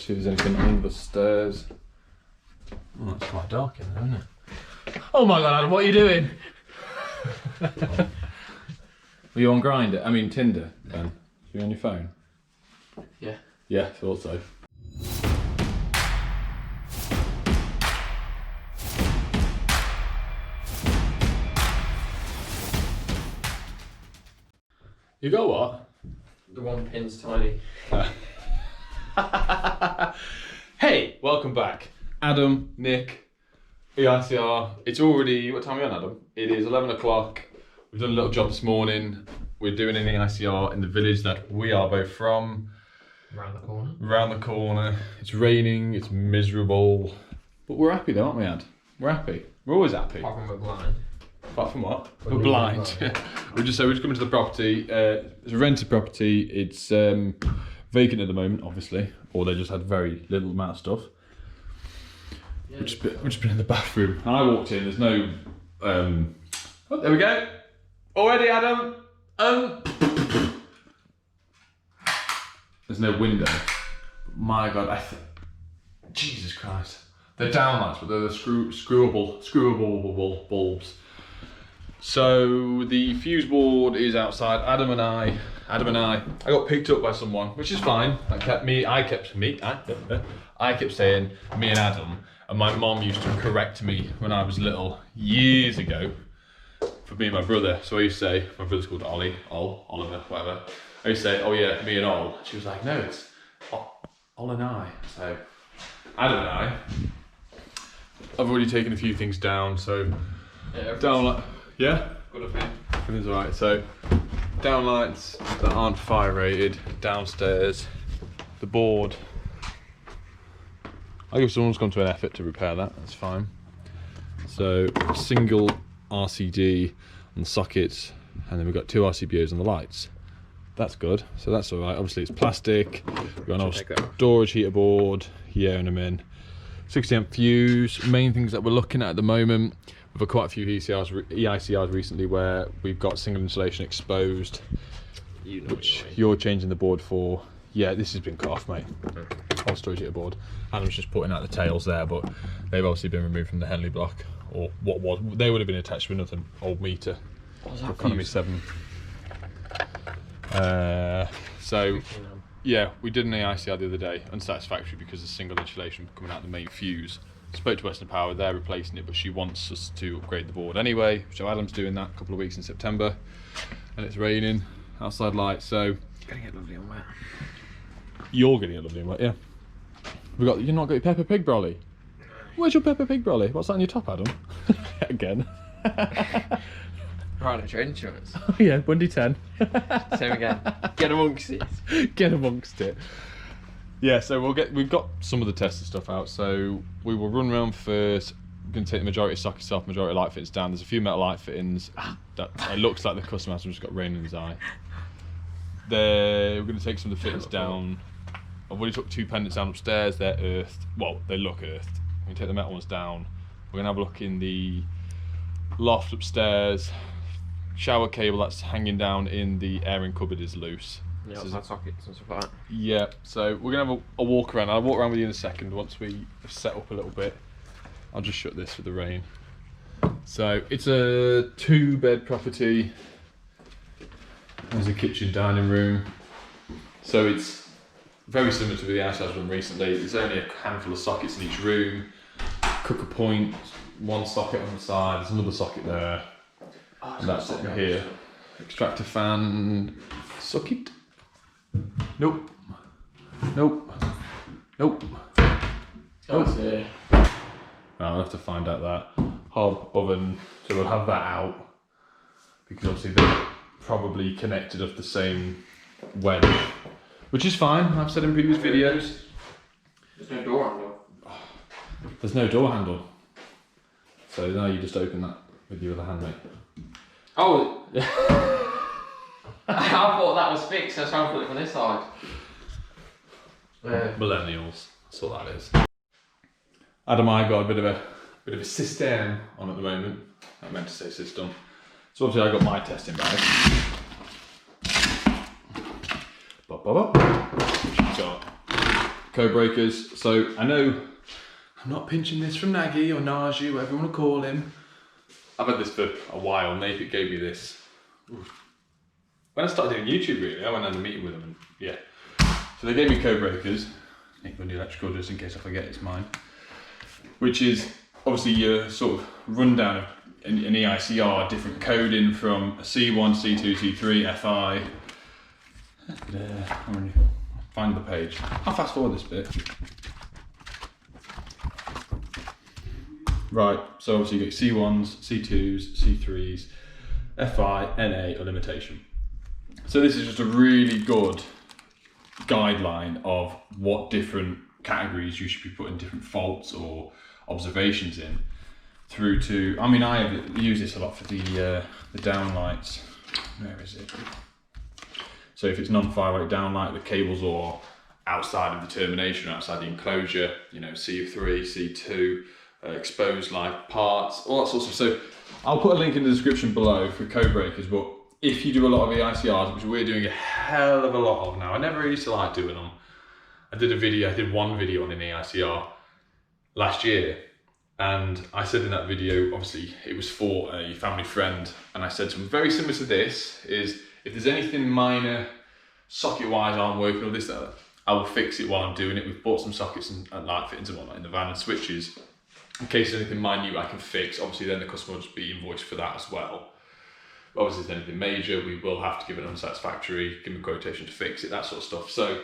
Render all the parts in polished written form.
See if there's anything under the stairs. Oh, it's quite dark in there, isn't it? Oh my god, Adam, what are you doing? Were you on Grindr? I mean Tinder, Ben? Were you on your phone? Yeah. Yeah, thought so. You got what? The one pin's tiny. Hey, welcome back. Adam, Nick, EICR. It's already, what time are we on, Adam? It is 11 o'clock. We've done a little job this morning. We're doing an EICR in the village that we are both from. Round the corner. It's raining, it's miserable. But we're happy though, aren't we, Ad? We're happy. We're always happy. Apart from we're blind. Apart from what? We're blind. we're just coming to the property. It's a rented property. It's vacant at the moment, obviously, or they just had very little amount of stuff. Yeah, we've just been in the bathroom. And I walked in. There's no. Oh, there we go. Already, Adam. There's no window. My God, Jesus Christ. They're downlights, but they're the screwable bulbs. So the fuse board is outside. I got picked up by someone, which is fine. I kept saying me and Adam, and my mom used to correct me when I was little years ago for me and my brother. So I used to say, my brother's called Oliver, whatever. I used to say, oh yeah, me and Ol. She was like, no, it's Ol and I. So Adam and I, I've already taken a few things down. So downlight, yeah, Got a thing. everything's alright. So downlights that aren't fire rated downstairs. The board. I guess someone's gone to an effort to repair that. That's fine. So single RCD on the sockets, and then we've got two RCBOs on the lights. That's good. So that's all right. Obviously it's plastic. We've got an storage heater board. Yeah, and I'm in 60 amp fuse. Main things that we're looking at the moment. We've had quite a few EICRs recently where we've got single insulation exposed, which you're changing the board for. Yeah, this has been cut off, mate. Whole storage heater board. Adam's just putting out the tails there, but they've obviously been removed from the Henley block, or what was. They would have been attached to another old meter. Economy 7. So yeah, we did an EICR the other day, unsatisfactory because of single insulation coming out the main fuse. Spoke to Western Power, they're replacing it, but she wants us to upgrade the board anyway. So Adam's doing that a couple of weeks in September, and it's raining, outside light, so Gonna get lovely and wet. you're getting it lovely and wet, yeah. You've not got your Peppa Pig brolly? Where's your Peppa Pig brolly? What's that on your top, Adam? Again. Right, your insurance. Oh yeah, Bundy 10. Same again. Get amongst it. Get amongst it. Yeah, so we've got some of the tested stuff out, so we will run around first. We're going to take the majority of sockets off, majority of light fittings down. There's a few metal light fittings that it looks like the customer has just got rain in his eye. We're going to take some of the fittings down. I've already took 2 pendants down upstairs. They're earthed. Well, they look earthed. We're going to take the metal ones down. We're going to have a look in the loft upstairs. Shower cable that's hanging down in the airing cupboard is loose. Yeah, outside sockets and stuff like that. Yeah, so we're going to have a walk around. I'll walk around with you in a second once we have set up a little bit. I'll just shut this for the rain. So it's a 2-bed property. There's a kitchen dining room. So it's very similar to the house I was in recently. There's only a handful of sockets in each room. Cooker point, 1 socket on the side, there's another socket there. And that's it here. Extractor fan, socket. Nope. Nope. Nope. Oh, yeah. I'll have to find out that. Hob, oven, so we'll have that out. Because obviously they're probably connected of the same wedge. Which is fine, I've said in previous videos. There's no door handle. There's no door handle. So now you just open that with your other hand, mate. Oh! I thought that was fixed, so I was trying to put it from this side. Millennials, that's what that is. Adam and I got a bit of a system on at the moment. I meant to say system. So obviously I got my testing bag. Bop, bop, bop. We've got code breakers. So I know I'm not pinching this from Nagy or Najee, whatever you want to call him. I've had this for a while. Napit gave me this. Oof. When I started doing YouTube, really, I went and had a meeting with them, and yeah. So they gave me code breakers. Nick Bundy Electrical, just in case I forget, it's mine. Which is obviously your sort of rundown of an EICR, different coding from a C1, C2, C3, FI. Find the page. I'll fast forward this bit. Right, so obviously you get C1s, C2s, C3s, FI, NA, or limitation. So this is just a really good guideline of what different categories you should be putting different faults or observations in, through to, I mean, I have used this a lot for the downlights. Where is it? So if it's non-firewire downlight, the cables are outside of the termination, outside the enclosure, you know, C3, C2, exposed live parts, all that sort of stuff. So I'll put a link in the description below for code breakers, but if you do a lot of EICRs, which we're doing a hell of a lot of now, I never really used to like doing them. I did one video on an EICR last year, and I said in that video, obviously it was for a family friend, and I said something very similar to this, is if there's anything minor socket wise aren't working or this, that, I will fix it while I'm doing it. We've bought some sockets and light fittings and whatnot in the van and switches, in case there's anything minute I can fix. Obviously then the customer will just be invoiced for that as well. But obviously if there's anything major, we will have to give it unsatisfactory, give them a quotation to fix it, that sort of stuff. So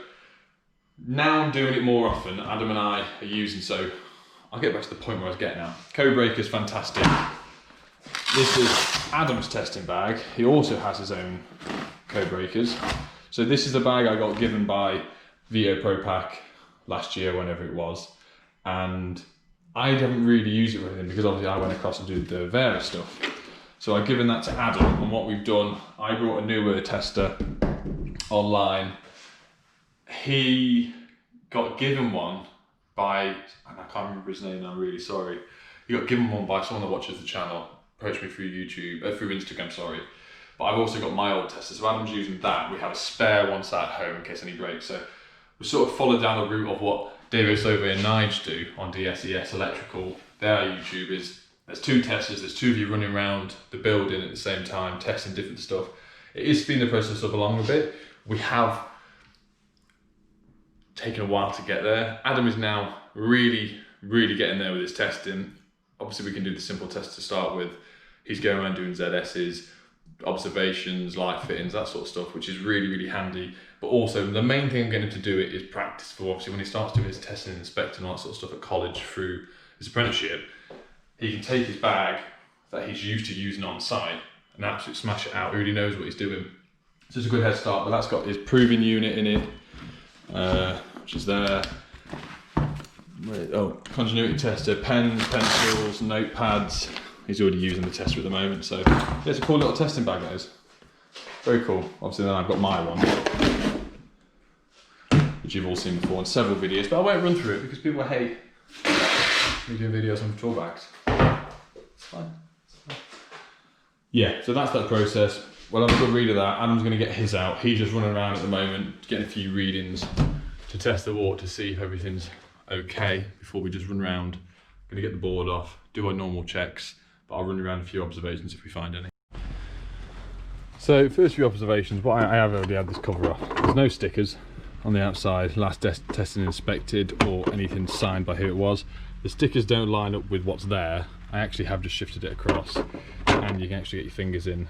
now I'm doing it more often. Adam and I are using, so I'll get back to the point where I was getting at. Code breaker's fantastic. This is Adam's testing bag. He also has his own code breakers. So this is the bag I got given by Vito Pro Pack last year, whenever it was. And I haven't really used it with him because obviously I went across and did the various stuff. So I've given that to Adam, and what we've done, I brought a newer tester online. He got given one by, and I can't remember his name, I'm really sorry. He got given one by someone that watches the channel, approached me through YouTube, through Instagram, sorry. But I've also got my old tester, so Adam's using that. We have a spare one sat at home in case any breaks. So we sort of followed down the route of what David Sove and Nige do on DSES Electrical. Their YouTube is, there's two testers, there's two of you running around the building at the same time, testing different stuff. It is speeding the process up along a bit. We have taken a while to get there. Adam is now really getting there with his testing. Obviously we can do the simple test to start with. He's going around doing ZS's, observations, light fittings, that sort of stuff, which is really handy. But also the main thing I'm getting him to do it is practice for, obviously when he starts doing his testing and inspecting all that sort of stuff at college through his apprenticeship, he can take his bag that he's used to using on site and absolutely smash it out. He already knows what he's doing. So it's a good head start, but that's got his proving unit in it, which is there. Oh, continuity tester, pens, pencils, notepads. He's already using the tester at the moment, so yeah, it's a cool little testing bag, that is. Very cool. Obviously then I've got my one, which you've all seen before in several videos, but I won't run through it because people hate me doing videos on tool bags. It's fine. Yeah, so that's that process. Well, I'm a good read of that. Adam's going to get his out. He's just running around at the moment, getting a few readings to test the water to see if everything's okay before we just run around. Going to get the board off, do our normal checks, but I'll run around a few observations if we find any. So first few observations, what I have already had this cover off. There's no stickers on the outside, last tested and inspected or anything signed by who it was. The stickers don't line up with what's there. I actually have just shifted it across and you can actually get your fingers in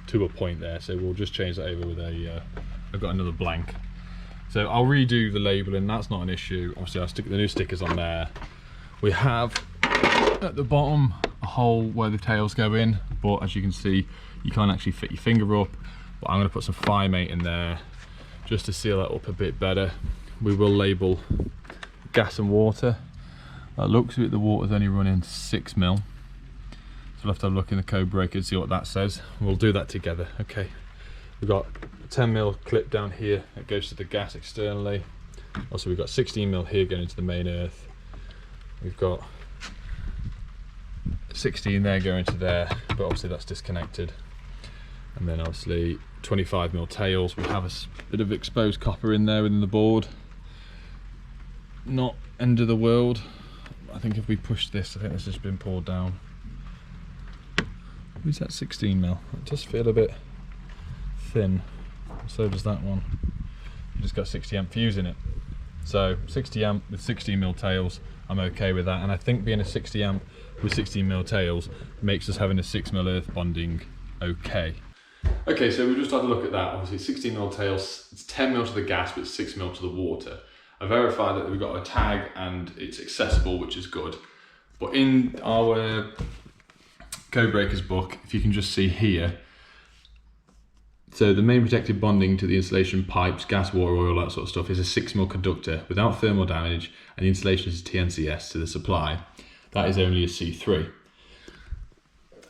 to a point there, so we'll just change that over with a, I've got another blank. So I'll redo the labelling, that's not an issue. Obviously I'll stick the new stickers on there. We have at the bottom a hole where the tails go in, but as you can see you can't actually fit your finger up, but I'm going to put some Fimate in there just to seal that up a bit better. We will label gas and water. That looks like the water's only running 6 mil, so we'll have to have a look in the code breaker and see what that says. We'll do that together. Okay, we've got a 10 mil clip down here that goes to the gas externally. Also we've got 16 mil here going into the main earth. We've got 16 there going to there, but obviously that's disconnected. And then obviously 25 mil tails. We have a bit of exposed copper in there within the board. not end of the world. I think if we push this, I think this has been poured down. Who's that 16mm? It does feel a bit thin. So does that one. It's just got 60 amp fuse in it. So 60 amp with 16mm tails, I'm okay with that. And I think being a 60 amp with 16mm tails makes us having a 6mm earth bonding okay. Okay, so we just had a look at that. Obviously 16mm tails, it's 10mm to the gas, but 6mm to the water. I verified that we've got a tag and it's accessible, which is good. But in our code breakers book, if you can just see here, so the main protective bonding to the insulation pipes, gas, water, oil, that sort of stuff is a 6mm conductor without thermal damage, and the insulation is a TNCS to the supply. That is only a C3.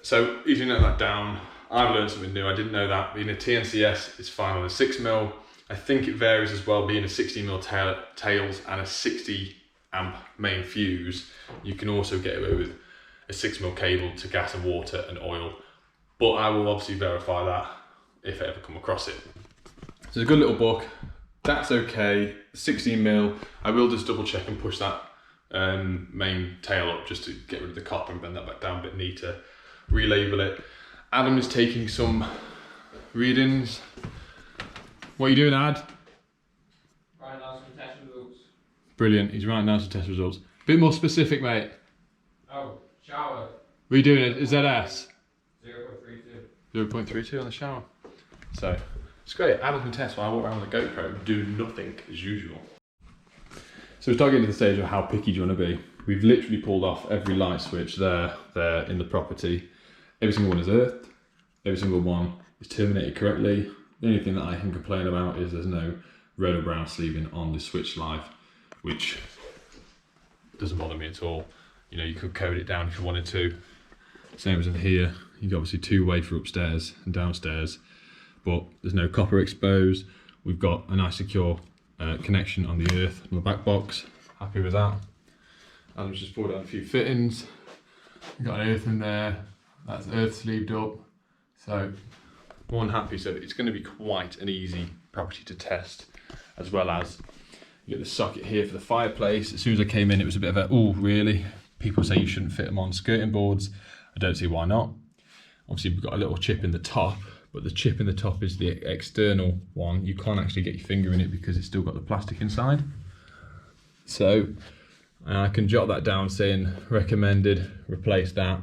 So easy to note that down. I've learned something new. I didn't know that. Being a TNCS is fine on a 6mm. I think it varies as well, being a 16mm tails and a 60 amp main fuse. You can also get away with a 6mm cable to gas and water and oil. But I will obviously verify that if I ever come across it. So it's a good little book. That's okay. 16mm. I will just double check and push that main tail up just to get rid of the copper and bend that back down a bit neater. Relabel it. Adam is taking some readings. What are you doing, Ad? Writing down some test results. Brilliant, he's writing down some test results. Bit more specific, mate. Oh, shower. What are you doing? Is that S? 0.32. 0.32 on the shower. So, it's great. Adam can test while I walk around with a GoPro, do nothing as usual. So we're starting to the stage of how picky do you want to be. We've literally pulled off every light switch there in the property. Every single one is earthed. Every single one is terminated correctly. The only thing that I can complain about is there's no red or brown sleeving on the switch live, which doesn't bother me at all. You know, you could code it down if you wanted to. Same as in here, you've got obviously two-way for upstairs and downstairs, but there's no copper exposed. We've got a nice secure connection on the earth on the back box. Happy with that. And we've just pulled out a few fittings. We've got an earth in there. That's earth sleeved up. So more than happy. So it's going to be quite an easy property to test, as well as you get the socket here for the fireplace. As soon as I came in, it was a bit of a, oh really? People say you shouldn't fit them on skirting boards. I don't see why not. Obviously we've got a little chip in the top, but the chip in the top is the external one. You can't actually get your finger in it because it's still got the plastic inside. So I can jot that down saying recommended, replace that.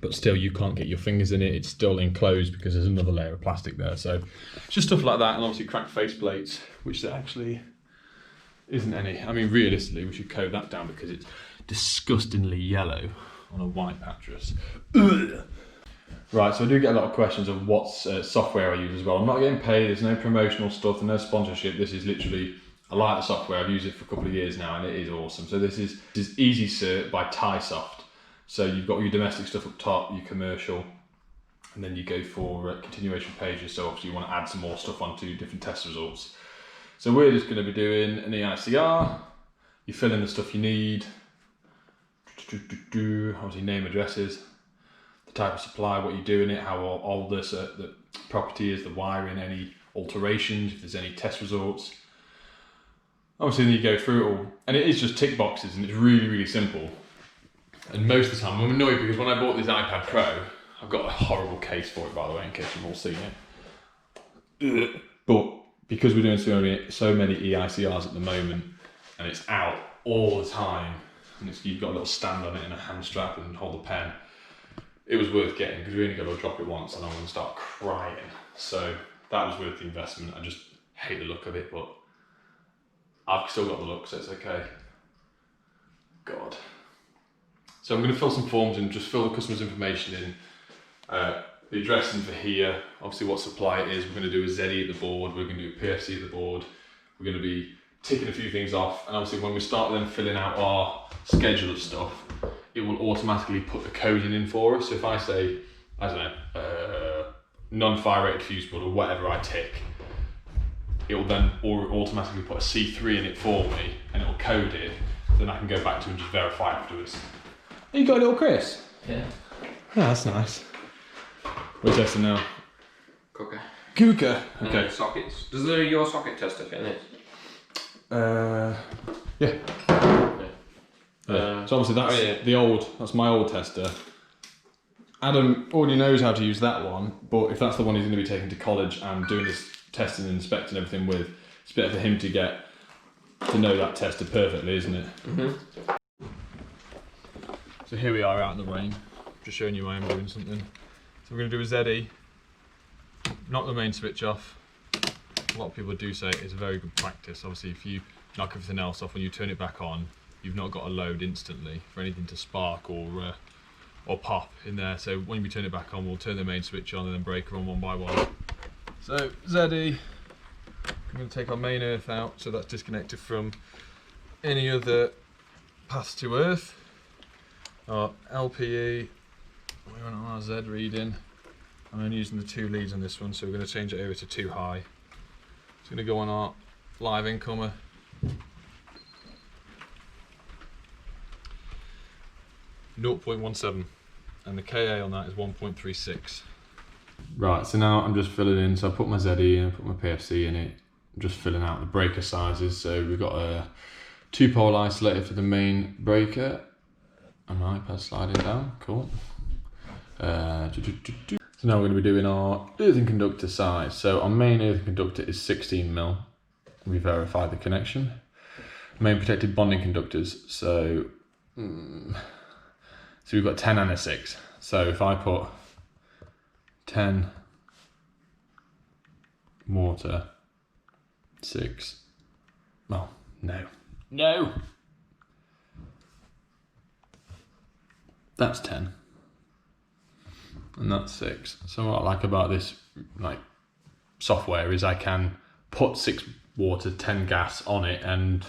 But still you can't get your fingers in it, it's still enclosed because there's another layer of plastic there. So it's just stuff like that, and obviously cracked faceplates, which there actually isn't any. I mean, realistically we should code that down because it's disgustingly yellow on a white mattress. Ugh. Right, so I do get a lot of questions of what software I use as well. I'm not getting paid, there's no promotional stuff, and no sponsorship. This is literally, I like the software, I've used it for a couple of years now and it is awesome. So this is EasyCert by TieSoft. So you've got your domestic stuff up top, your commercial, and then you go for continuation pages. So obviously you want to add some more stuff onto different test results. So we're just going to be doing an EICR. You fill in the stuff you need. Obviously name, addresses, the type of supply, what you do in it, how old the property is, the wiring, any alterations, if there's any test results. Obviously then you go through it all, and it is just tick boxes, and it's really, really simple. And most of the time, I'm annoyed because when I bought this iPad Pro, I've got a horrible case for it, by the way, in case you've all seen it. But because we're doing so many EICRs at the moment, and it's out all the time, and you've got a little stand on it and a hand strap and hold the pen, it was worth getting because we only got to drop it once and I'm going to start crying. So that was worth the investment. I just hate the look of it, but I've still got the look, so it's okay. God. So I'm going to fill some forms and just fill the customer's information in. The addressing for here, obviously what supply it is. We're going to do a ZE at the board, we're going to do a PFC at the board. We're going to be ticking a few things off, and obviously when we start then filling out our schedule of stuff, it will automatically put the coding in for us. So if I say, I don't know, non-fire rated fuse board or whatever I tick, it will then automatically put a C3 in it for me, and it will code it. Then I can go back to and just verify afterwards. You got a little Chris? Yeah. Oh, that's nice. We're testing now. Cooker. Cooker. Okay. Sockets. Does your socket tester fit in it? Yeah. So obviously that's my old tester. Adam already knows how to use that one, but if that's the one he's going to be taking to college and doing this testing and inspecting everything with, it's better for him to get to know that tester perfectly, isn't it? Mm-hmm. So here we are out in the rain, just showing you why I'm doing something. So we're going to do a ZE, knock the main switch off. A lot of people do say it's a very good practice. Obviously if you knock everything else off, when you turn it back on, you've not got a load instantly for anything to spark or pop in there. So when we turn it back on, we'll turn the main switch on and then breaker on one by one. So ZE, I'm going to take our main earth out, so that's disconnected from any other paths to earth. Our LPE, we want our Z reading. I'm only using the 2 leads on this one, so we're going to change it over to 2 high. It's going to go on our live incomer. .17, and the KA on that is 1.36. Right, so now I'm just filling in. So I put my ZE in, I put my PFC in it. I'm just filling out the breaker sizes. So we've got a 2-pole isolator for the main breaker. And my iPad sliding down, cool. So now we're going to be doing our earthing conductor size. So our main earthing conductor is 16mm. We verified the connection. Main protected bonding conductors. So we've got 10 and a 6. So if I put 10 mortar, 6, well, no. That's 10. And that's 6. So what I like about this software is I can put 6 water, 10 gas on it, and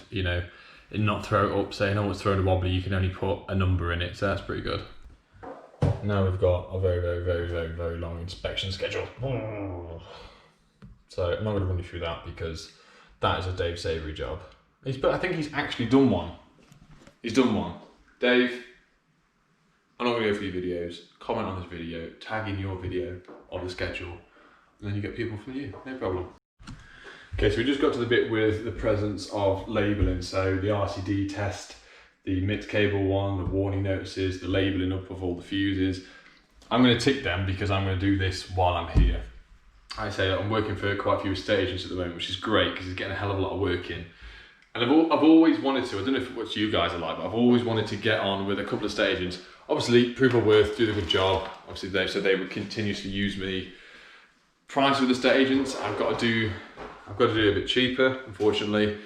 and not throw it up saying, oh, it's throwing a wobbly. You can only put a number in it, so that's pretty good. Now we've got a very, very, very, very, very long inspection schedule. So I'm not going to run you through that because that is a Dave Savory job. But I think he's actually done one. He's done one. Dave, I'm not going to go through your videos. Comment on this video, tag in your video of the schedule, and then you get people from you. No problem. Okay, so we just got to the bit with the presence of labelling. So the RCD test, the MIT cable one, the warning notices, the labelling up of all the fuses. I'm going to tick them because I'm going to do this while I'm here. I say that I'm working for quite a few estate agents at the moment, which is great because it's getting a hell of a lot of work in. And I've always wanted to, I don't know what you guys are like, but I've always wanted to get on with a couple of estate agents. Obviously, prove my worth, do the good job. Obviously, they said they would continuously use me. Price with estate agents, I've got to do it a bit cheaper, unfortunately,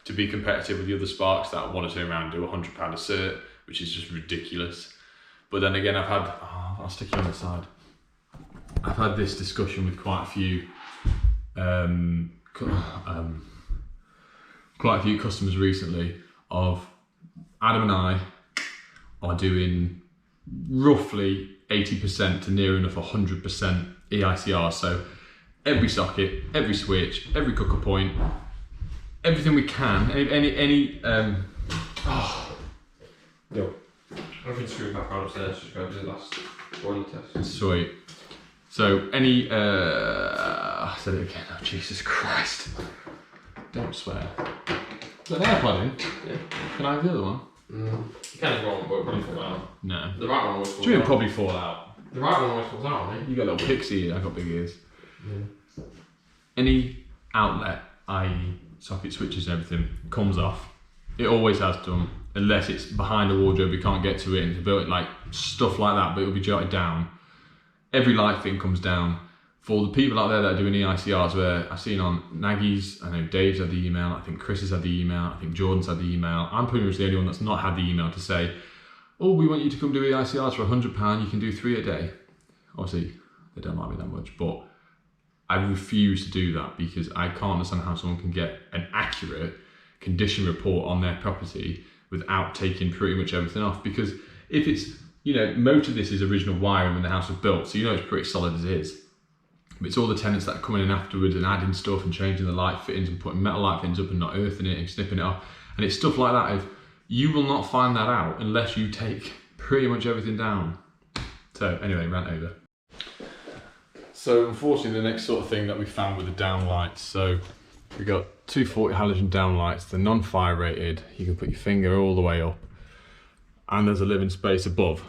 to be competitive with the other Sparks that want to turn around and do £100 a cert, which is just ridiculous. But then again, I'll stick you on the side. I've had this discussion with quite a few customers recently of Adam and I are doing roughly 80% to near enough 100% EICR. So every socket, every switch, every cooker point, everything we can. Yo. I've been screwing back on upstairs, just go do the last boiler test. Sweet. So I said it again, oh Jesus Christ. Don't swear. Is that an AirPod in? Yeah. Can I have the other one? You can have one, but it'll probably fall out. No. The right one always falls out. Do you mean probably fall out? The right one always falls out, mate. You got a little pixie ears, I got big ears. Yeah. Any outlet, i.e. socket switches and everything, comes off. It always has done, unless it's behind a wardrobe, you can't get to it, and it's a bit like stuff like that, but it'll be jotted down. Every light thing comes down. For the people out there that are doing EICRs, where I've seen on Nagy's, I know Dave's had the email, I think Chris has had the email, I think Jordan's had the email. I'm pretty much the only one that's not had the email to say, oh, we want you to come do EICRs for £100, you can do 3 a day. Obviously, they don't like me that much, but I refuse to do that because I can't understand how someone can get an accurate condition report on their property without taking pretty much everything off. Because if it's, most of this is original wiring when the house was built, so it's pretty solid as it is. But it's all the tenants that are coming in afterwards and adding stuff and changing the light fittings and putting metal light fittings up and not earthing it and snipping it off. And it's stuff like that. You will not find that out unless you take pretty much everything down. So anyway, rant over. So unfortunately, the next sort of thing that we found with the downlights. So we got 240 halogen downlights. They're non-fire rated. You can put your finger all the way up. and there's a living space above.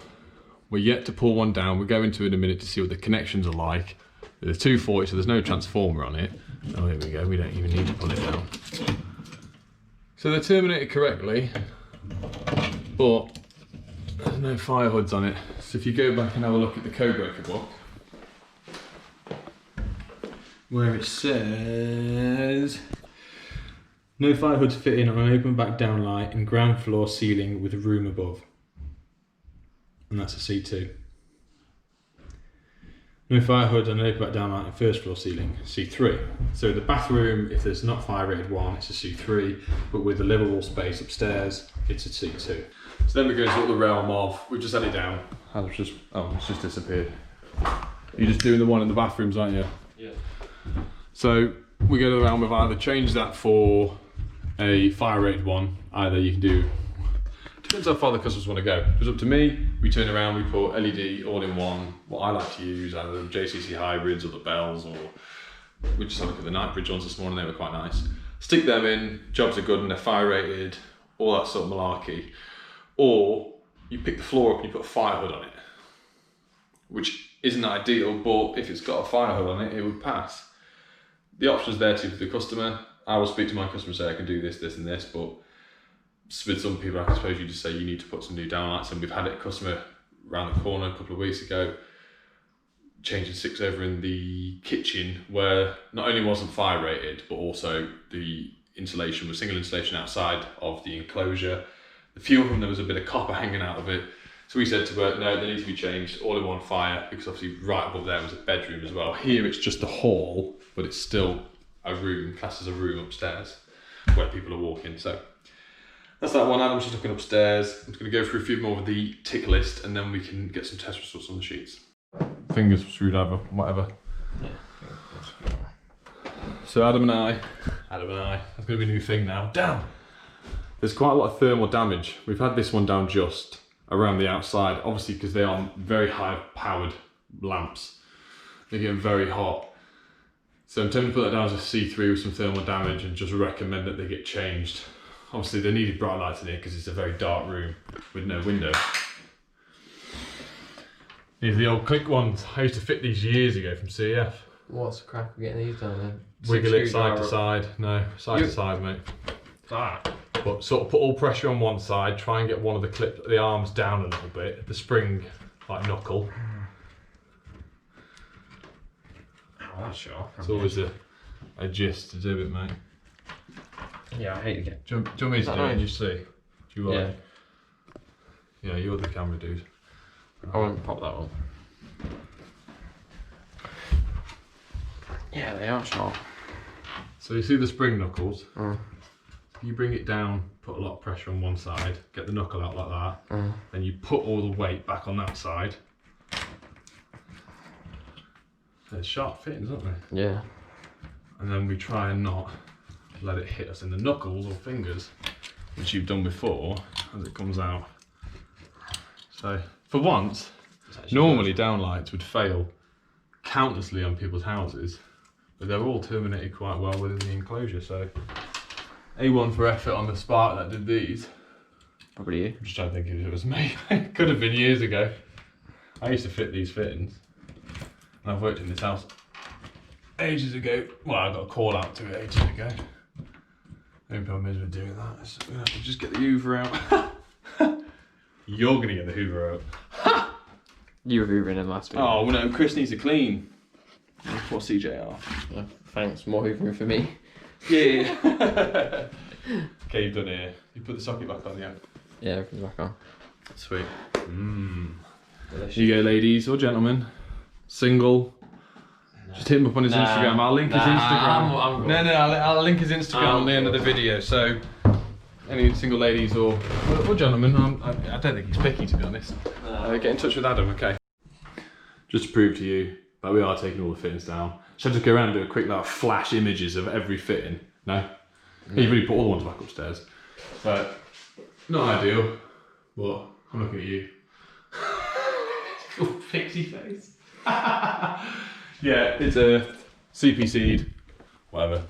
We're yet to pull one down. We'll go into it in a minute to see what the connections are like. There's 240, so there's no transformer on it. Oh, here we go, we don't even need to pull it down. So they're terminated correctly, but there's no fire hoods on it. So if you go back and have a look at the code breaker book, where it says, no fire hoods fit in on an open back downlight and ground floor ceiling with a room above. And that's a C2. No fire hood on an open back downlight and first floor ceiling, C3. So the bathroom, if there's not fire rated 1, it's a C3, but with the livable space upstairs, it's a C2. So then we go into the realm of, we've just had it down. It's just disappeared. You're just doing the one in the bathrooms, aren't you? Yeah. So we go to the realm of either change that for a fire rated 1, either you can do, depends how far the customers want to go. If it's up to me, we turn around, we put LED all in one. What I like to use, either the JCC hybrids or the bells, or we just had a look at the Nightbridge ones this morning, they were quite nice. Stick them in, jobs are good and they're fire rated, all that sort of malarkey. Or you pick the floor up and you put a fire hood on it, which isn't ideal, but if it's got a fire hood on it, it would pass. The option's there to the customer. I will speak to my customer and say I can do this, this and this, but with some people I suppose you just say you need to put some new downlights, and we've had a customer around the corner a couple of weeks ago changing 6 over in the kitchen where not only wasn't fire rated but also the insulation was single insulation outside of the enclosure. A few of them there was a bit of copper hanging out of it, so we said to her no, they need to be changed all in one fire, because obviously right above there was a bedroom as well. Here it's just a hall but it's still a room, classed as a room upstairs where people are walking. So that's that one. Adam's just looking upstairs. I'm just going to go through a few more of the tick list and then we can get some test results on the sheets. Fingers, screwdriver, whatever. Yeah. So Adam and I, that's going to be a new thing now. Down! There's quite a lot of thermal damage. We've had this one down just around the outside, obviously because they are very high powered lamps. They're getting very hot. So I'm tempted to put that down as a C3 with some thermal damage and just recommend that they get changed. Obviously they needed bright lights in here because it's a very dark room with no window. These are the old click ones. I used to fit these years ago from CEF. What's the crack of getting these done then? Wiggle it side to side. No, side to side, mate. That. But sort of put all pressure on one side, try and get one of the arms down a little bit, the spring like knuckle. Oh, that's sharp. It's always a gist to do it, mate. Yeah, I hate to get. Do you want me to do it and you see? Do you want? Yeah. Yeah, you're the camera dude. I won't pop that one. Yeah, they are sharp. So you see the spring knuckles? Mm. You bring it down, put a lot of pressure on one side, get the knuckle out like that, then you put all the weight back on that side. They're sharp fittings, aren't they? Yeah. And then we try and not let it hit us in the knuckles or fingers, which you've done before, as it comes out. So, for once, normally downlights would fail countlessly on people's houses, but they're all terminated quite well within the enclosure, so A1 for effort on the spark that did these. Probably you. I'm just trying to think if it was me. It could have been years ago. I used to fit these fittings, and I've worked in this house ages ago. Well, I got a call out to it ages ago. The only problem is with doing that is we're going to have to just get the Hoover out. You're going to get the Hoover out. You were hoovering in last week. Oh, no, Chris needs to clean. Poor CJR. Yeah, thanks, more hoovering for me. Yeah. Okay, you've done it here. You put the socket back on, yeah? Yeah, everything's back on. Sweet. Here you go, ladies or gentlemen. Single. No. Just hit him up on his Instagram. I'll link his Instagram. I'll link his Instagram on the end of the video. So, any single ladies or gentlemen, I don't think he's picky, to be honest. Get in touch with Adam, okay? Just to prove to you that we are taking all the fittings down. Should I just go around and do a quick like flash images of every fitting? No? You've really put all the ones back upstairs. But, not ideal, but I'm looking at you. Your pixie face. Yeah, it's a CPC'd, whatever.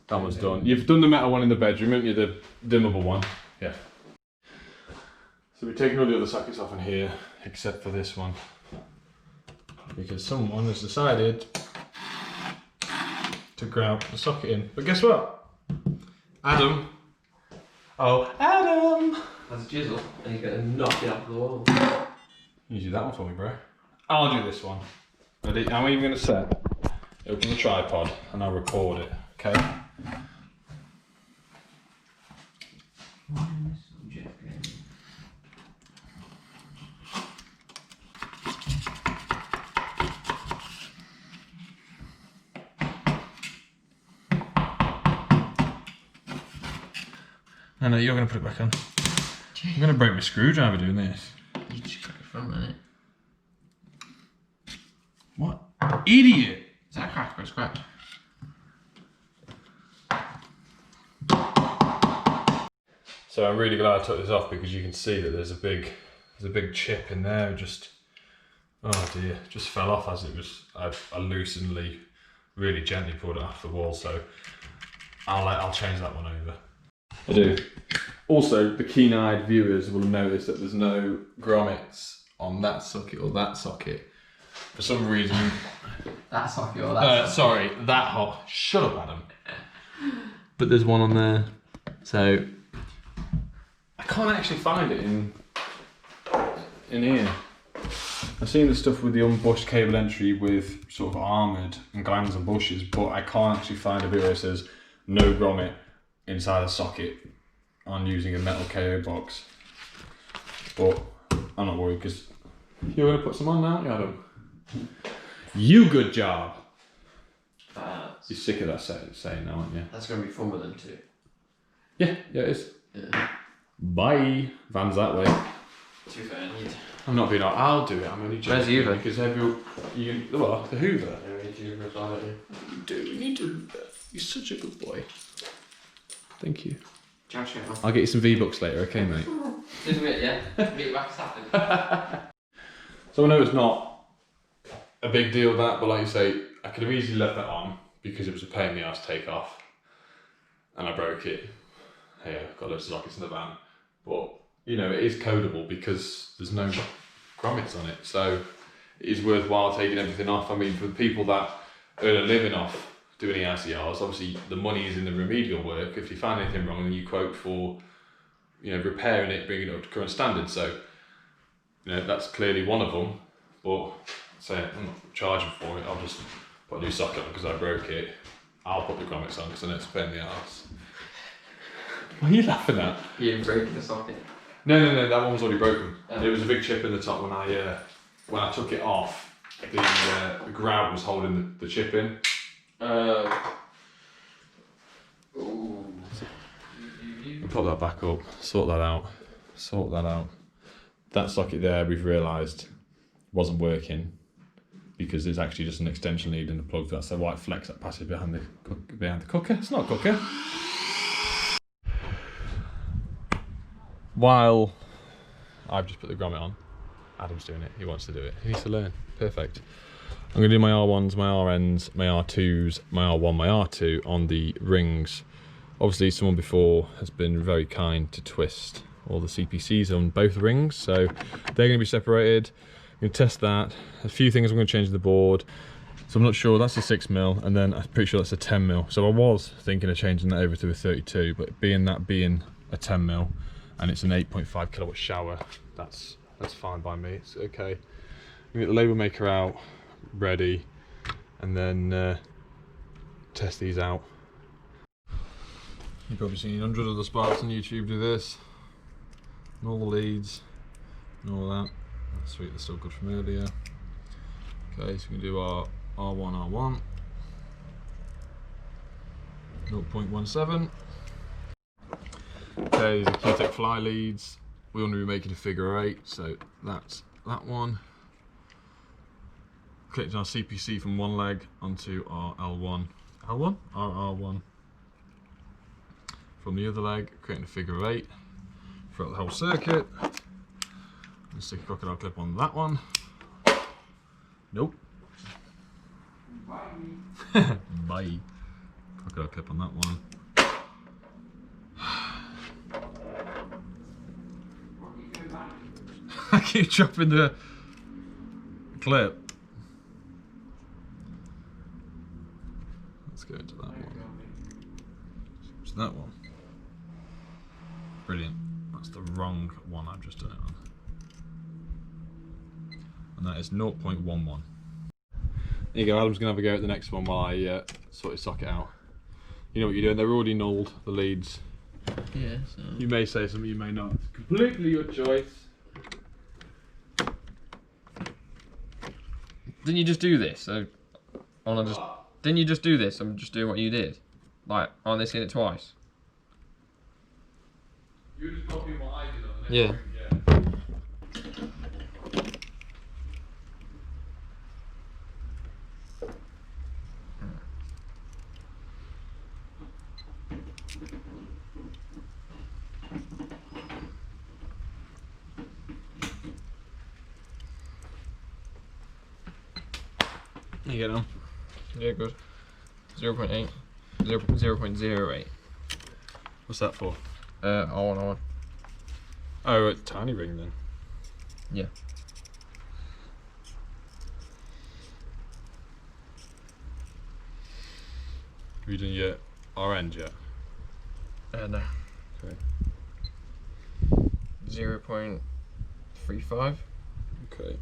That one's done. You've done the metal one in the bedroom, haven't you? The dimmable one. Yeah. So we're taking all the other sockets off in here, except for this one. Because someone has decided to grout the socket in. But guess what? Adam. Oh, Adam! Has a chisel and he's going to knock it off the wall. You do that one for me, bro. I'll do this one. Ready? How are you going to set? Open the tripod and I'll record it, okay? No, you're going to put it back on. I'm going to break my screwdriver doing this. You just got it from it. What? Idiot! Is that a crack or a scratch? So I'm really glad I took this off because you can see that there's a big chip in there. Just, oh dear, just fell off as it was. I loosenly, really gently pulled it off the wall. So I'll change that one over. I do. Also, the keen-eyed viewers will notice that there's no grommets on that socket or that socket. For some reason. That socket or that socket? Sorry, that hot. Shut up, Adam. But there's one on there. So I can't actually find it in here. I've seen the stuff with the unbushed cable entry with sort of armoured and glands and bushes, but I can't actually find a bit where it says no grommet inside a socket on using a metal KO box. But I'm not worried because you're going to put some on now, Adam. You good job. You're sick of that saying now, aren't you? That's going to be fun with them too. Yeah, it is. Yeah. Bye. Van's that way. To be fair, I need. I'm not being. I'll do it. I'm only joking. Where's the Hoover? Because the Hoover. I need to Hoover as well, don't you? You do. You need to Hoover. You're such a good boy. Thank you. Ciao, ciao. I'll get you some V-Bucks later, okay, mate? Just a bit, yeah. Meet back Saturday. So I know it's not a big deal that, but like you say, I could have easily left that on because it was a pain in the ass to take off, and I broke it. Hey, I've got loads of sockets in the van, but you know it is codable because there's no grommets on it, so it is worthwhile taking everything off. I mean, for the people that earn a living off doing EICRs, obviously the money is in the remedial work. If you find anything wrong, then you quote for, you know, repairing it, bringing it up to current standards. So, you know, that's clearly one of them. But say I'm not charging for it. I'll just put a new socket on because I broke it. I'll put the grommets on because I know it's a pain in the arse. What are you laughing at? You breaking the socket? No, that one was already broken. Oh. It was a big chip in the top when I took it off. The grout was holding the chip in. Put that back up, sort that out. That socket there we've realised wasn't working because there's actually just an extension lead in the plug. That's the white flex that passes behind the cooker. It's not a cooker. While I've just put the grommet on, Adam's doing it. He wants to do it. He needs to learn. Perfect. I'm going to do my R1s, my RNs, my R2s, my R1, my R2 on the rings. Obviously someone before has been very kind to twist all the CPCs on both rings, so they're going to be separated. I'm going to test that. A few things I'm going to change the board. So I'm not sure, that's a 6mm, and then I'm pretty sure that's a 10mm. So I was thinking of changing that over to a 32, but being a 10mm, and it's an 8.5 kilowatt shower, that's fine by me, it's okay. We get the label maker out, ready, and then test these out. You've probably seen hundreds of the sparks on YouTube do this, and all the leads, and all that. Sweet, they're still good from earlier. Okay, so we can do our R1, 0.17. Okay, these are Q-Tech fly leads. We want to be making a figure 8, so that's that one. Connecting our CPC from one leg onto our L1. Our R1. From the other leg, creating a figure 8 throughout the whole circuit. And stick a crocodile clip on that one. Nope. Bye. Crocodile clip on that one. keep chopping the clip. Let's go into that one. It's that one. Brilliant. That's the wrong one I've just done it on. And that is 0.11. There you go, Adam's going to have a go at the next one while I sort his socket out. You know what you're doing, they're already nulled, the leads. Yeah, so... You may say something, you may not. It's completely your choice. Didn't you just do this? So, didn't you just do this? I'm just doing what you did. Like, aren't they seeing it twice? You're just copying what I did on the next Yeah. one. You get on? Yeah, good. 0.8. 0.08. What's that for? R1. Oh, a tiny ring then. Yeah. Have you done your R-end yet? No. Okay. 0.35. Okay.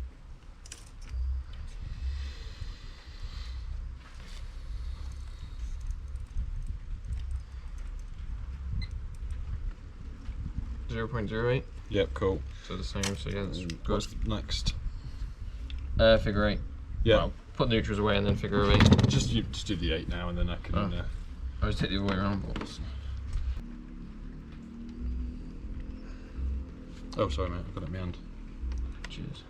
.08. Yep, cool. So the same. So yeah, that's good. What's next? Figure 8. Yeah. Well, put neutrals away and then figure 8. Just do the 8 now and then I can... I just take the other way around. But... Oh, sorry mate, I've got it in my hand. Cheers.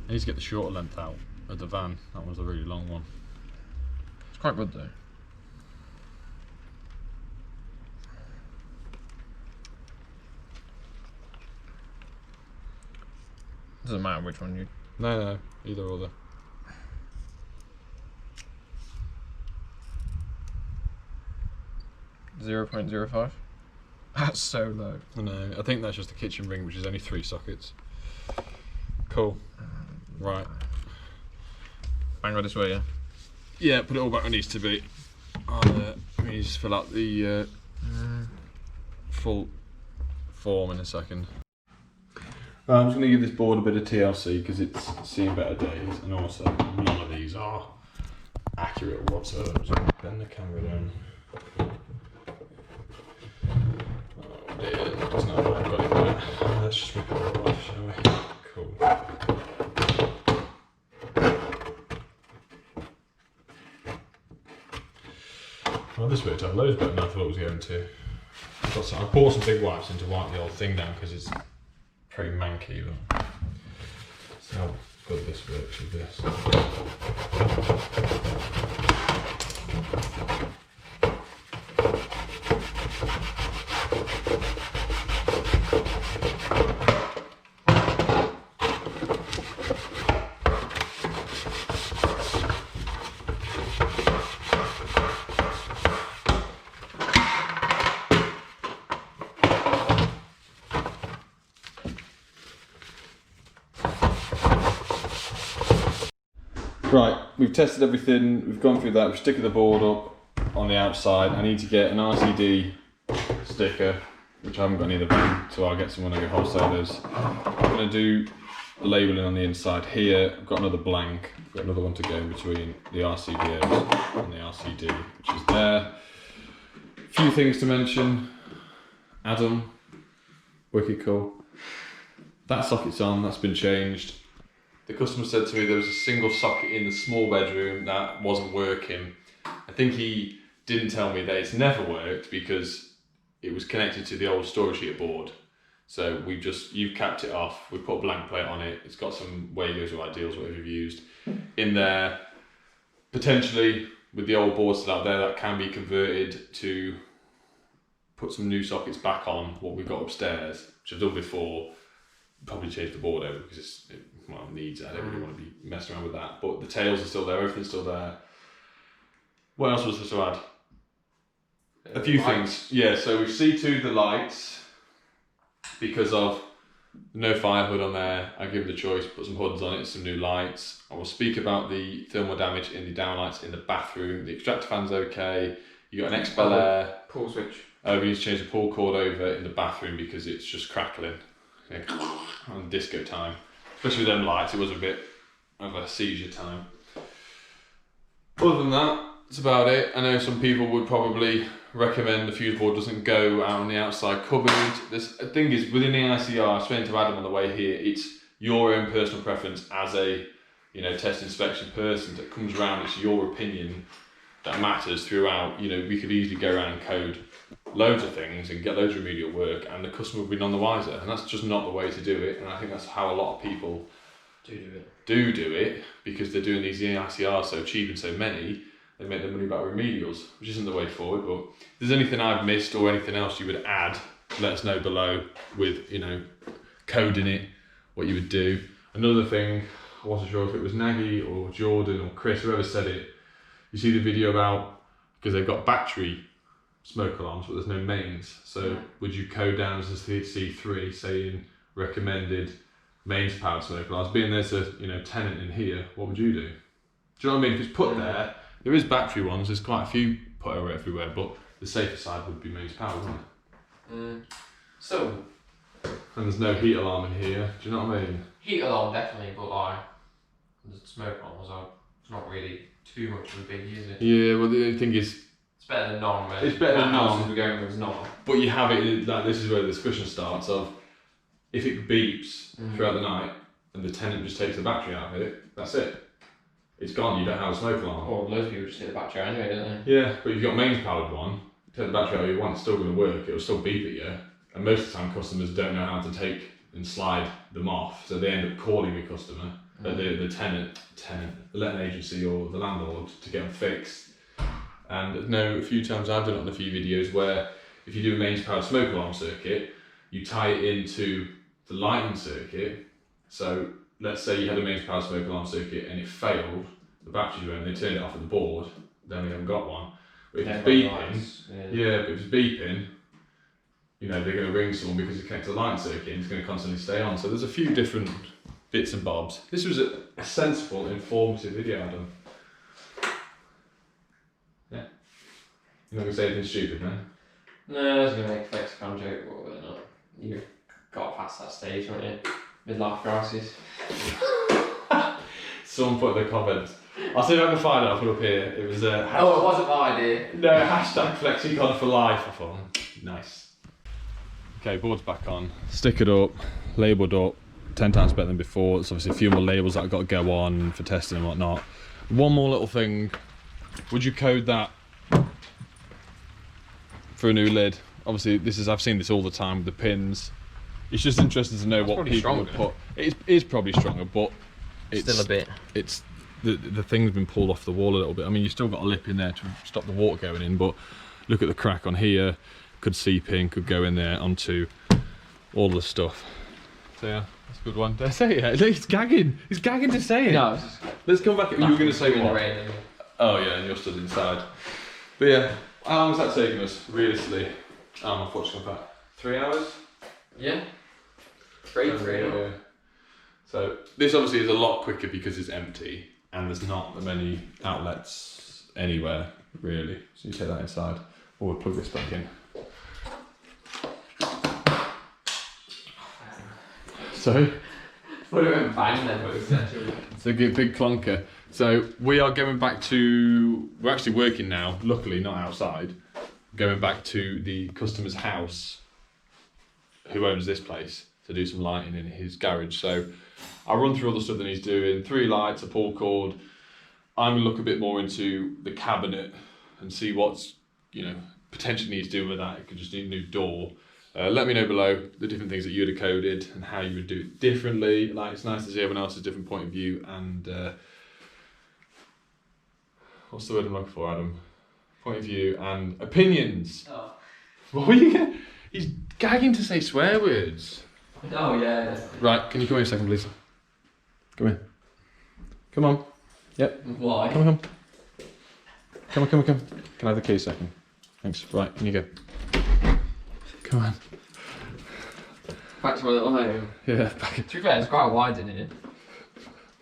I need to get the shorter length out of the van. That one's a really long one. It's quite good though. Doesn't matter which one you... No, either or. 0.05. That's so low. I know, I think that's just the kitchen ring, which is only 3 sockets. Cool. Right. Bang on this way, yeah? Yeah, put it all back where it needs to be. We need to fill out the full form in a second. I'm just going to give this board a bit of TLC because it's seen better days, and also none of these are accurate whatsoever. I'm just going to bend the camera down. Oh dear, it doesn't have I've got it there. Let's just rip it all off, shall we? Cool. Well, this worked out loads better than I thought it was going to. I bought some big wipes in to wipe the old thing down because it's pretty manky. But see how good this works with this. Right, we've tested everything, we've gone through that, we've sticking the board up on the outside. I need to get an RCD sticker, which I haven't got any of the van, so I'll get some when I go wholesalers. I'm going to do the labelling on the inside here. I've got another blank, I've got another one to go in between the RCBOs and the RCD, which is there. A few things to mention. Adam, wicked cool. That socket's on, that's been changed. The customer said to me there was a single socket in the small bedroom that wasn't working. I think he didn't tell me that it's never worked because it was connected to the old storage heater board. So you've capped it off, we put a blank plate on it, it's got some Wagos or Ideals, whatever you've used, in there. Potentially, with the old board still out there, that can be converted to put some new sockets back on what we've got upstairs, which I've done before. Probably change the board over because it needs it. I don't really want to be messing around with that. But the tails are still there, everything's still there. What else was there to add? A few things. Yeah, so we've C2'd the lights because of No fire hood on there. I give them the choice, put some hoods on it, some new lights. I will speak about the thermal damage in the downlights in the bathroom. The extractor fan's okay. You got an Expel Air. Pull switch. We need to change the pull cord over in the bathroom because it's just crackling. On disco time. Especially with them lights, it was a bit of a seizure time. Other than that, that's about it. I know some people would probably recommend the fuse board doesn't go out on the outside cupboard. The thing is, within the EICR, I was saying to Adam on the way here, it's your own personal preference as a test inspection person that comes around. It's your opinion that matters throughout. We could easily go around and code loads of things and get loads of remedial work, and the customer would be none the wiser. And that's just not the way to do it. And I think that's how a lot of people do it because they're doing these EICRs so cheap and so many. They make their money back with remedials, which isn't the way forward. But if there's anything I've missed or anything else you would add, let us know below with coding it, what you would do. Another thing, I wasn't sure if it was Nagy or Jordan or Chris, whoever said it. You see the video about, because they've got battery smoke alarms, but there's no mains. So would you code down as a C3 saying recommended mains powered smoke alarms? Being there's a tenant in here, what would you do? Do you know what I mean? If it's put there, there is battery ones. There's quite a few put everywhere, but the safer side would be mains powered, wouldn't it? So. And there's no heat alarm in here. Do you know what I mean? Heat alarm definitely, but like the smoke alarms are not really too much of a biggie, is it? Yeah. Well, the thing is, it's better than none. It's better than none. We're going with none. But you have it like this is where the discussion starts. Of if it beeps throughout the night and the tenant just takes the battery out of it, that's it. It's gone. You don't have a smoke alarm. Or loads of people just take the battery out anyway, don't they? Yeah, but if you've got a mains powered one, take the battery out of your one, it's still going to work. It'll still beep at you. And most of the time, customers don't know how to take and slide them off, so they end up calling the customer, the tenant, the letting agency or the landlord to get them fixed. And no, a few times I've done it on a few videos where if you do a mains powered smoke alarm circuit, you tie it into the lighting circuit. So let's say you had a mains powered smoke alarm circuit and it failed, the batteries went, they turned it off at the board, then we haven't got one. But if it's beeping, but if it's beeping, they're going to ring someone because it's connected to the lighting circuit and it's going to constantly stay on. So there's a few different bits and bobs. This was a sensible, informative video, Adam. Yeah. You're not going to say anything stupid, no? No, I was going to make a flexicon joke, but we're not. You got past that stage, weren't you? Midlife crisis. Someone put in the comments. I'll see if I can find it, I'll put it up here. It was a hashtag. Oh, it wasn't my idea. No, hashtag flexicon for life. I thought, nice. Okay, board's back on. Stick it up, labelled up, 10 times better than before. There's obviously a few more labels that I've got to go on for testing and whatnot. One more little thing. Would you code that for a new lid? Obviously, I've seen this all the time with the pins. It's just interesting to know what people would put. It is probably stronger, but it's still a bit. It's the thing's been pulled off the wall a little bit. I mean, you've still got a lip in there to stop the water going in, but look at the crack on here. Could seep in, could go in there onto all the stuff. So yeah, that's a good one. Did I say it? He's gagging. He's gagging to say it. No, let's come back. You were going to say in what? the rain, anyway. Oh yeah, and you're stood inside. But yeah, how long has that taken us, realistically? My foot's come back. 3 hours? Yeah. 3 Yeah. So this obviously is a lot quicker because it's empty and there's not that many outlets anywhere, really. So you take that inside. Or we'll plug this back in. Sorry? Well, it went bang then, but it's actually... It's a big clunker. So we are going back to, we're actually working now, luckily not outside, going back to the customer's house who owns this place to do some lighting in his garage. So I'll run through all the stuff that he's doing, 3 lights, a pull cord. I'm going to look a bit more into the cabinet and see what's, potentially needs doing with that. It could just need a new door. Let me know below the different things that you'd have coded and how you would do it differently. Like, it's nice to see everyone else's different point of view and what's the word I'm looking for, Adam? Point of view and opinions. Oh. What were you going? He's gagging to say swear words. Oh yeah. Right, can you come here a second, please? Come in. Come on. Yep. Why? Come. Come on. Can I have the key a second? Thanks. Right, can you go? Come on. Back to my little home. Yeah, back. To be fair, it's quite wide in here.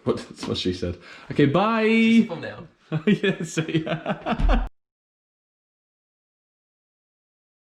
That's what she said. Okay, bye. Thumbnail. Yeah, see ya.